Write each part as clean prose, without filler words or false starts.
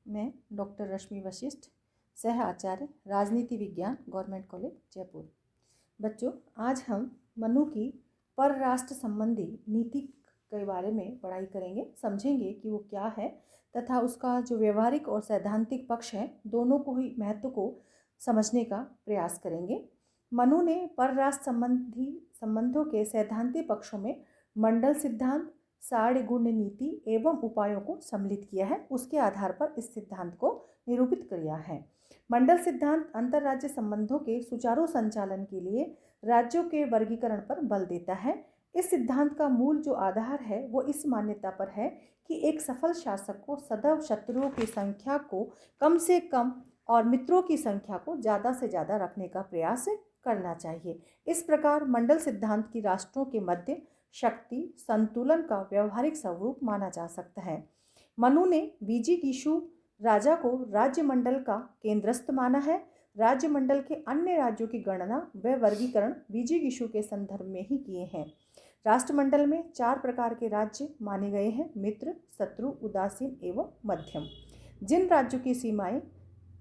मैं डॉक्टर रश्मि वशिष्ठ, सह आचार्य राजनीति विज्ञान, गवर्नमेंट कॉलेज जयपुर। बच्चों, आज हम मनु की परराष्ट्र संबंधी नीति के बारे में पढ़ाई करेंगे, समझेंगे कि वो क्या है तथा उसका जो व्यवहारिक और सैद्धांतिक पक्ष है, दोनों को ही महत्व को समझने का प्रयास करेंगे। मनु ने परराष्ट्र संबंधों के सैद्धांतिक पक्षों में मंडल सिद्धांत, साढ़ गुण नीति एवं उपायों को सम्मिलित किया है। उसके आधार पर इस सिद्धांत को निरूपित किया है। मंडल सिद्धांत अंतर्राज्य संबंधों के सुचारू संचालन के लिए राज्यों के वर्गीकरण पर बल देता है। इस सिद्धांत का मूल जो आधार है वो इस मान्यता पर है कि एक सफल शासक को सदैव शत्रुओं की संख्या को कम से कम और मित्रों की संख्या को ज़्यादा से ज़्यादा रखने का प्रयास करना चाहिए। इस प्रकार मंडल सिद्धांत की राष्ट्रों के मध्य शक्ति संतुलन का व्यवहारिक स्वरूप माना जा सकता है। मनु ने विजिगीषु राजा को राज्य मंडल का केंद्रस्थ माना है। राज्य मंडल के अन्य राज्यों की गणना व वर्गीकरण विजिगीषु के संदर्भ में ही किए हैं। राष्ट्रमंडल में 4 प्रकार के राज्य माने गए हैं: मित्र, शत्रु, उदासीन एवं मध्यम। जिन राज्यों की सीमाएं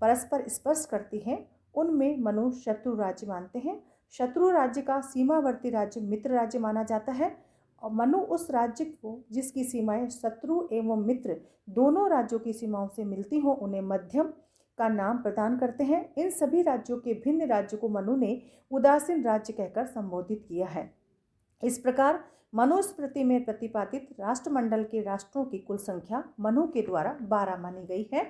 परस्पर स्पर्श करती हैं उनमें मनु शत्रु राज्य मानते हैं। शत्रु राज्य का सीमावर्ती राज्य मित्र राज्य माना जाता है और मनु उस राज्य को जिसकी सीमाएं शत्रु एवं मित्र दोनों राज्यों की सीमाओं से मिलती हों उन्हें मध्यम का नाम प्रदान करते हैं। इन सभी राज्यों के भिन्न राज्यों को मनु ने उदासीन राज्य कहकर संबोधित किया है। इस प्रकार मनुस्मृति में प्रतिपादित राष्ट्रमंडल के राष्ट्रों की कुल संख्या मनु के द्वारा 12 मानी गई है।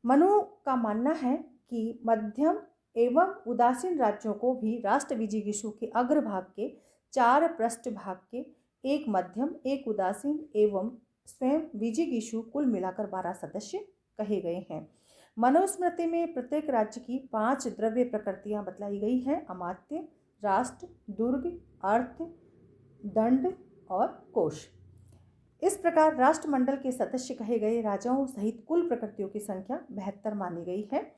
मनु का मानना है कि मध्यम एवं उदासीन राज्यों को भी राष्ट्र विजिगीषु के अग्रभाग के 4 पृष्ठ भाग के, एक मध्यम, एक उदासीन एवं स्वयं विजिगीषु कुल मिलाकर 12 सदस्य कहे गए हैं। मनुस्मृति में प्रत्येक राज्य की 5 द्रव्य प्रकृतियां बतलाई गई हैं: अमात्य, राष्ट्र, दुर्ग, अर्थ, दंड और कोश। इस प्रकार राष्ट्रमंडल के सदस्य कहे गए राजाओं सहित कुल प्रकृतियों की संख्या 72 मानी गई है।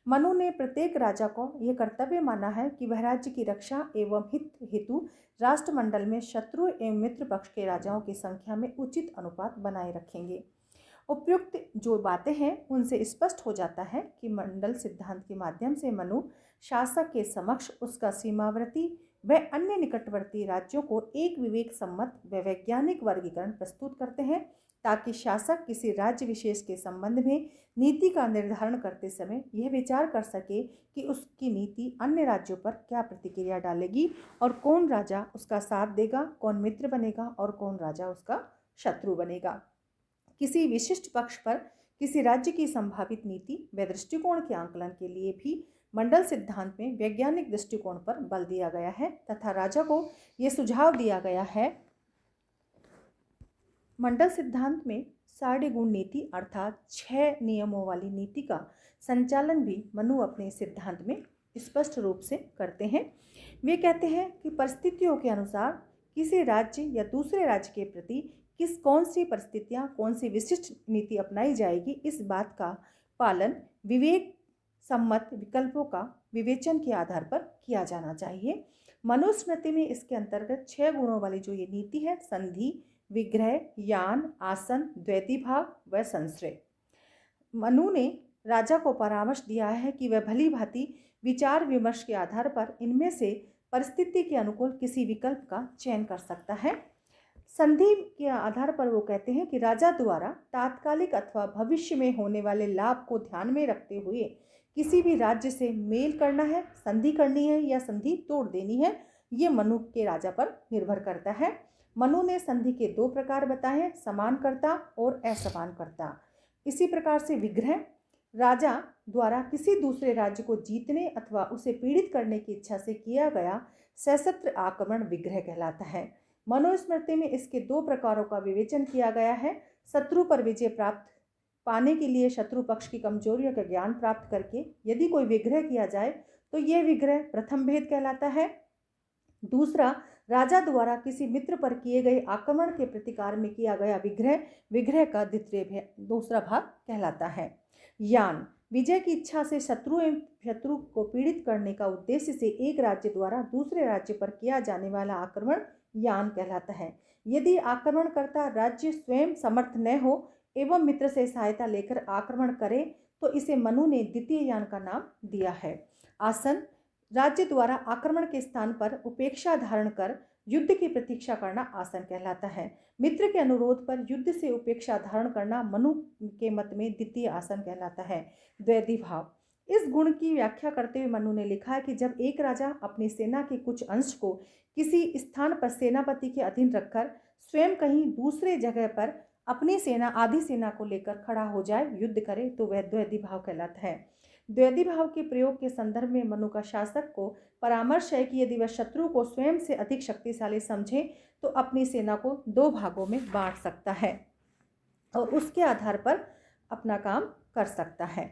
मनु ने प्रत्येक राजा को यह कर्तव्य माना है कि वह राज्य की रक्षा एवं हित हेतु राष्ट्रमंडल में शत्रु एवं मित्र पक्ष के राजाओं की संख्या में उचित अनुपात बनाए रखेंगे। उपयुक्त जो बातें हैं उनसे स्पष्ट हो जाता है कि मंडल सिद्धांत के माध्यम से मनु शासक के समक्ष उसका सीमावर्ती व अन्य निकटवर्ती राज्यों को एक विवेक सम्मत व वैज्ञानिक वर्गीकरण प्रस्तुत करते हैं ताकि शासक किसी राज्य विशेष के संबंध में नीति का निर्धारण करते समय यह विचार कर सके कि उसकी नीति अन्य राज्यों पर क्या प्रतिक्रिया डालेगी और कौन राजा उसका साथ देगा, कौन मित्र बनेगा और कौन राजा उसका शत्रु बनेगा। किसी विशिष्ट पक्ष पर किसी राज्य की संभावित नीति व दृष्टिकोण के आंकलन के लिए भी मंडल सिद्धांत में वैज्ञानिक दृष्टिकोण पर बल दिया गया है तथा राजा को यह सुझाव दिया गया है। मंडल सिद्धांत में साढ़ गुण नीति अर्थात 6 नियमों वाली नीति का संचालन भी मनु अपने सिद्धांत में स्पष्ट रूप से करते हैं। वे कहते हैं कि परिस्थितियों के अनुसार किसी राज्य या दूसरे राज्य के प्रति कौन सी परिस्थितियाँ, कौन सी विशिष्ट नीति अपनाई जाएगी, इस बात का पालन विवेक सम्मत विकल्पों का विवेचन के आधार पर किया जाना चाहिए। मनुस्मृति में इसके अंतर्गत 6 गुणों वाली जो ये नीति है: संधि, विग्रह, यान, आसन, द्वैतीभाव व संश्रय। मनु ने राजा को परामर्श दिया है कि वह भली भांति विचार विमर्श के आधार पर इनमें से परिस्थिति के अनुकूल किसी विकल्प का चयन कर सकता है। संधि के आधार पर वो कहते हैं कि राजा द्वारा तात्कालिक अथवा भविष्य में होने वाले लाभ को ध्यान में रखते हुए किसी भी राज्य से मेल करना है, संधि करनी है या संधि तोड़ देनी है, ये मनु के राजा पर निर्भर करता है। मनु ने संधि के 2 प्रकार बताए हैं: समानकर्ता और असमानकर्ता। इसी प्रकार से विग्रह राजा द्वारा किसी दूसरे राज्य को जीतने अथवा उसे पीड़ित करने की इच्छा से किया गया सशस्त्र आक्रमण विग्रह कहलाता है। मनुस्मृति में इसके 2 प्रकारों का विवेचन किया गया है: शत्रु पर विजय प्राप्त पाने के लिए शत्रु पक्ष की कमजोरियों का ज्ञान प्राप्त करके यदि कोई विग्रह किया जाए तो यह विग्रह प्रथम भेद कहलाता है। दूसरा, राजा द्वारा किसी मित्र पर किए गए आक्रमण के प्रतिकार में किया गया विग्रह का दूसरा भाग कहलाता है। यान, विजय की इच्छा से शत्रु को पीड़ित करने का उद्देश्य से एक राज्य द्वारा दूसरे राज्य पर किया जाने वाला आक्रमण यान कहलाता है। यदि आक्रमणकर्ता राज्य स्वयं समर्थ न हो एवं मित्र से सहायता लेकर आक्रमण करे तो इसे मनु ने द्वितीय यान का नाम दिया है। आसन, राज्य द्वारा आक्रमण के स्थान पर उपेक्षा धारण कर युद्ध की प्रतीक्षा करना आसन कहलाता है। मित्र के अनुरोध पर युद्ध से उपेक्षा धारण करना मनु के मत में द्वितीय आसन कहलाता है। द्वैधी भाव, इस गुण की व्याख्या करते हुए मनु ने लिखा है कि जब एक राजा अपनी सेना के कुछ अंश को किसी स्थान पर सेनापति के अधीन रखकर स्वयं कहीं दूसरे जगह पर अपनी सेना आधी सेना को लेकर खड़ा हो जाए, युद्ध करे, तो वह द्वैधी भाव कहलाता है। द्वैधी भाव के प्रयोग के संदर्भ में मनु का शासक को परामर्श है कि यदि वह शत्रु को स्वयं से अधिक शक्तिशाली समझे तो अपनी सेना को 2 भागों में बांट सकता है और उसके आधार पर अपना काम कर सकता है।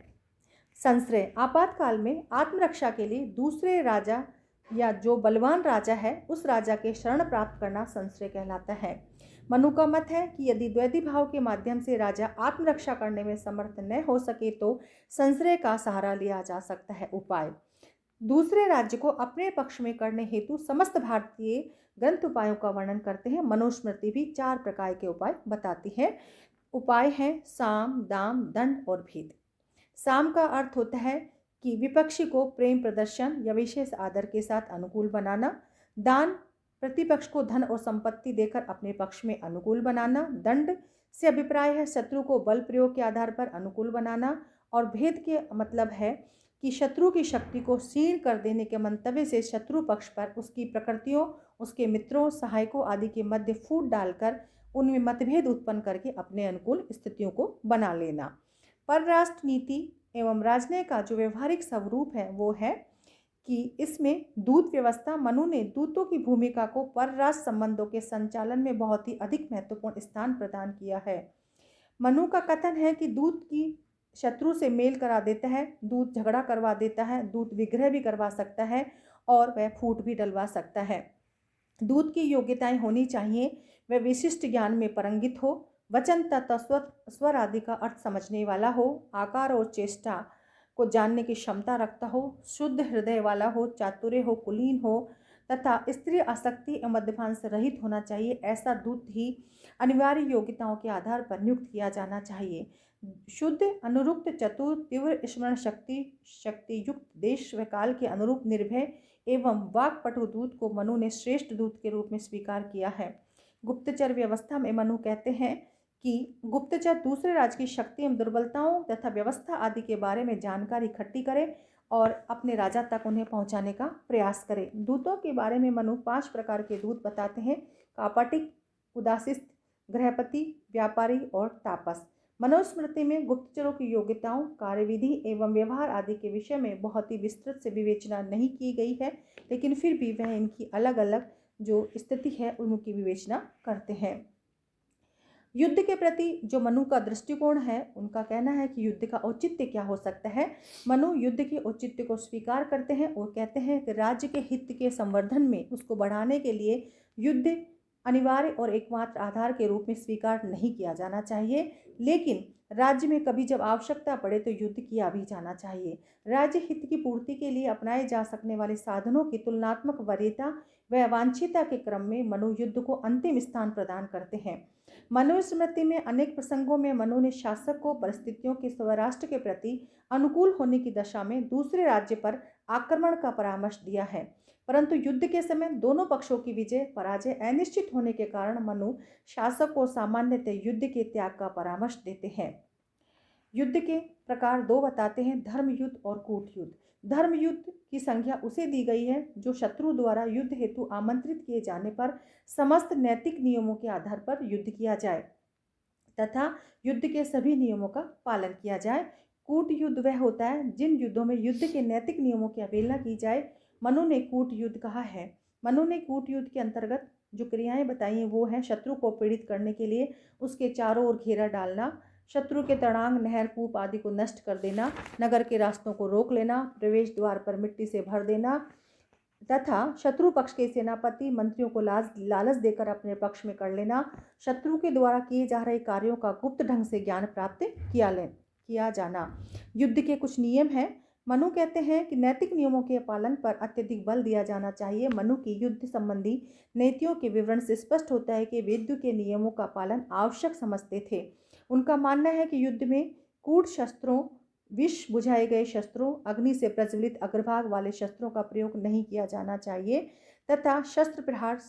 संश्रय, आपातकाल में आत्मरक्षा के लिए दूसरे राजा या जो बलवान राजा है उस राजा के शरण प्राप्त करना संश्रय कहलाता है। मनु का मत है कि यदि द्वैधी भाव के माध्यम से राजा आत्मरक्षा करने में समर्थ न हो सके तो संश्रय का सहारा लिया जा सकता है। उपाय, दूसरे राज्य को अपने पक्ष में करने हेतु समस्त भारतीय ग्रंथ उपायों का वर्णन करते हैं। मनुस्मृति भी 4 प्रकार के उपाय बताती है। उपाय हैं साम, दाम, दंड और भेद। साम का अर्थ होता है कि विपक्षी को प्रेम प्रदर्शन या विशेष आदर के साथ अनुकूल बनाना। दान, प्रतिपक्ष को धन और संपत्ति देकर अपने पक्ष में अनुकूल बनाना। दंड से अभिप्राय है शत्रु को बल प्रयोग के आधार पर अनुकूल बनाना। और भेद के मतलब है कि शत्रु की शक्ति को क्षीण कर देने के मंतव्य से शत्रु पक्ष पर उसकी प्रकृतियों, उसके मित्रों, सहायकों आदि के मध्य फूट डालकर उनमें मतभेद उत्पन्न करके अपने अनुकूल स्थितियों को बना लेना। परराष्ट्र नीति एवं राजनय का जो व्यवहारिक स्वरूप है वो है कि इसमें दूत व्यवस्था, मनु ने दूतों की भूमिका को परराष्ट्र संबंधों के संचालन में बहुत ही अधिक महत्वपूर्ण स्थान प्रदान किया है। मनु का कथन है कि दूत की शत्रु से मेल करा देता है, दूत झगड़ा करवा देता है, दूत विग्रह भी करवा सकता है और वह फूट भी डलवा सकता है। दूत की योग्यताएं होनी चाहिए, वह विशिष्ट ज्ञान में पारंगित हो, वचन तथा स्वर आदि का अर्थ समझने वाला हो, आकार और चेष्टा को जानने की क्षमता रखता हो, शुद्ध हृदय वाला हो, चातुर्य हो, कुलीन हो तथा स्त्री आसक्ति एवं मद्यपान से रहित होना चाहिए। ऐसा दूत ही अनिवार्य योग्यताओं के आधार पर नियुक्त किया जाना चाहिए। शुद्ध, अनुरुक्त, चतुर, तीव्र स्मरण शक्ति युक्त, देश व काल के अनुरूप निर्भय एवं वाक्पटु दूत को मनु ने श्रेष्ठ दूत के रूप में स्वीकार किया है। गुप्तचर व्यवस्था में मनु कहते हैं कि गुप्तचर दूसरे राज्य की शक्ति एवं दुर्बलताओं तथा व्यवस्था आदि के बारे में जानकारी इकट्ठी करे और अपने राजा तक उन्हें पहुंचाने का प्रयास करे। दूतों के बारे में मनु 5 प्रकार के दूत बताते हैं: कापटिक, उदासिस्त, गृहपति, व्यापारी और तापस। मनुस्मृति में गुप्तचरों की योग्यताओं, कार्यविधि एवं व्यवहार आदि के विषय में बहुत ही विस्तृत से विवेचना नहीं की गई है, लेकिन फिर भी वह इनकी अलग अलग जो स्थिति है उनकी विवेचना करते हैं। युद्ध के प्रति जो मनु का दृष्टिकोण है, उनका कहना है कि युद्ध का औचित्य क्या हो सकता है। मनु युद्ध के औचित्य को स्वीकार करते हैं और कहते हैं कि राज्य के हित के संवर्धन में उसको बढ़ाने के लिए युद्ध अनिवार्य और एकमात्र आधार के रूप में स्वीकार नहीं किया जाना चाहिए, लेकिन राज्य में कभी जब आवश्यकता पड़े तो युद्ध किया भी जाना चाहिए। राज्य हित की पूर्ति के लिए अपनाए जा सकने वाले साधनों की तुलनात्मक वरीयता व वांछिता के क्रम में मनु युद्ध को अंतिम स्थान प्रदान करते हैं। मनुस्मृति में अनेक प्रसंगों में मनु ने शासक को परिस्थितियों के स्वराष्ट्र के प्रति अनुकूल होने की दशा में दूसरे राज्य पर आक्रमण का परामर्श दिया है, परंतु युद्ध के समय दोनों पक्षों की विजय पराजय अनिश्चित होने के कारण मनु शासक को सामान्यतः युद्ध के त्याग का परामर्श देते हैं। युद्ध के प्रकार 2 बताते हैं: धर्म युद्ध और कूट युद्ध। धर्म युद्ध की संज्ञा उसे दी गई है जो शत्रु द्वारा युद्ध हेतु आमंत्रित किए जाने पर समस्त नैतिक नियमों के आधार पर युद्ध किया जाए तथा युद्ध के सभी नियमों का पालन किया जाए। कूट युद्ध वह होता है जिन युद्धों में युद्ध के नैतिक नियमों की अवहेलना की जाए। मनु ने कूट युद्ध कहा है। मनु ने कूट युद्ध के अंतर्गत जो क्रियाएं बताई हैं वो है: शत्रु को पीड़ित करने के लिए उसके चारों ओर घेरा डालना, शत्रु के तड़ांग, नहर, कूप आदि को नष्ट कर देना, नगर के रास्तों को रोक लेना, प्रवेश द्वार पर मिट्टी से भर देना तथा शत्रु पक्ष के सेनापति मंत्रियों को लालच देकर अपने पक्ष में कर लेना, शत्रु के द्वारा किए जा रहे कार्यों का गुप्त ढंग से ज्ञान प्राप्त किया जाना। युद्ध के कुछ नियम हैं। मनु कहते हैं कि नैतिक नियमों के पालन पर अत्यधिक बल दिया जाना चाहिए। मनु की युद्ध संबंधी नीतियों के विवरण से स्पष्ट होता है कि वे युद्ध के नियमों का पालन आवश्यक समझते थे। उनका मानना है कि युद्ध में कूट शस्त्रों, विष बुझाए गए शस्त्रों, अग्नि से प्रज्वलित अग्रभाग वाले शस्त्रों का प्रयोग नहीं किया जाना चाहिए तथा शस्त्र प्रहार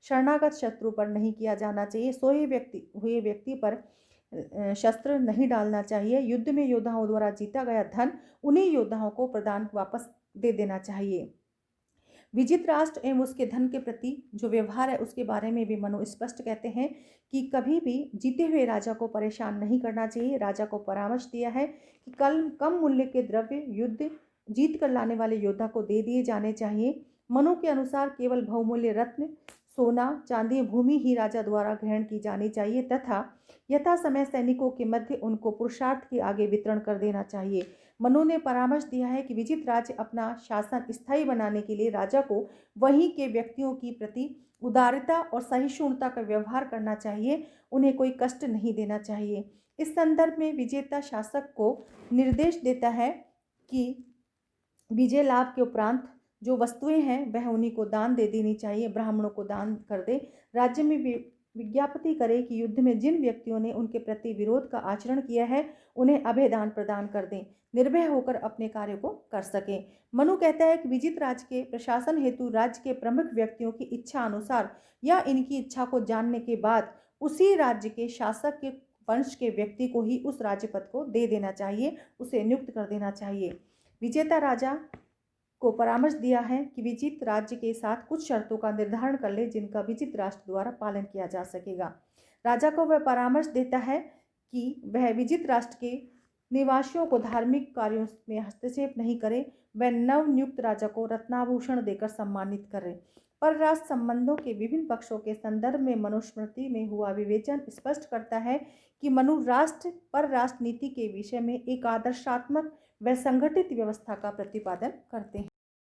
शरणागत शत्रु पर नहीं किया जाना चाहिए। सोए हुए व्यक्ति पर शस्त्र नहीं डालना चाहिए। युद्ध में योद्धाओं द्वारा जीता गया धन उन्हीं योद्धाओं को प्रदान वापस दे देना चाहिए। विजित राष्ट्र एवं उसके धन के प्रति जो व्यवहार है उसके बारे में भी मनु स्पष्ट कहते हैं कि कभी भी जीते हुए राजा को परेशान नहीं करना चाहिए। राजा को परामर्श दिया है कि कम मूल्य के द्रव्य युद्ध जीत कर लाने वाले योद्धा को दे दिए जाने चाहिए। मनु के अनुसार केवल बहुमूल्य रत्न, सोना, चांदी, भूमि ही राजा द्वारा ग्रहण की जानी चाहिए तथा यथा समय सैनिकों के मध्य उनको पुरुषार्थ के आगे वितरण कर देना चाहिए। मनु ने परामर्श दिया है कि विजित राज्य अपना शासन स्थायी बनाने के लिए राजा को वहीं के व्यक्तियों की प्रति उदारता और सहिष्णुता का व्यवहार करना चाहिए, उन्हें कोई कष्ट नहीं देना चाहिए। इस संदर्भ में विजेता शासक को निर्देश देता है कि विजय लाभ के उपरांत जो वस्तुएं हैं वह उन्हीं को दान दे देनी चाहिए, ब्राह्मणों को दान कर दे। राज्य में विज्ञापति करे कि युद्ध में जिन व्यक्तियों ने उनके प्रति विरोध का आचरण किया है उन्हें अभयदान प्रदान कर दें, निर्भय होकर अपने कार्य को कर सकें। मनु कहता है कि विजित राज्य के प्रशासन हेतु राज्य के प्रमुख व्यक्तियों की इच्छा अनुसार या इनकी इच्छा को जानने के बाद उसी राज्य के शासक के वंश के व्यक्ति को ही उस राज्य पद को दे देना चाहिए, उसे नियुक्त कर देना चाहिए। विजेता राजा को परामर्श दिया है कि विजित राज्य के साथ कुछ शर्तों का निर्धारण कर ले जिनका विजित राष्ट्र द्वारा पालन किया जा सकेगा। राजा को वह परामर्श देता है कि वह विजित राष्ट्र के निवासियों को धार्मिक कार्यों में हस्तक्षेप नहीं करे, वह नवनियुक्त राजा को रत्नाभूषण देकर सम्मानित करे। परराष्ट्र संबंधों के विभिन्न पक्षों के संदर्भ में मनुस्मृति में हुआ विवेचन स्पष्ट करता है कि मनु राष्ट्र परराष्ट्र नीति के विषय में एक आदर्शात्मक व संगठित व्यवस्था का प्रतिपादन करते हैं।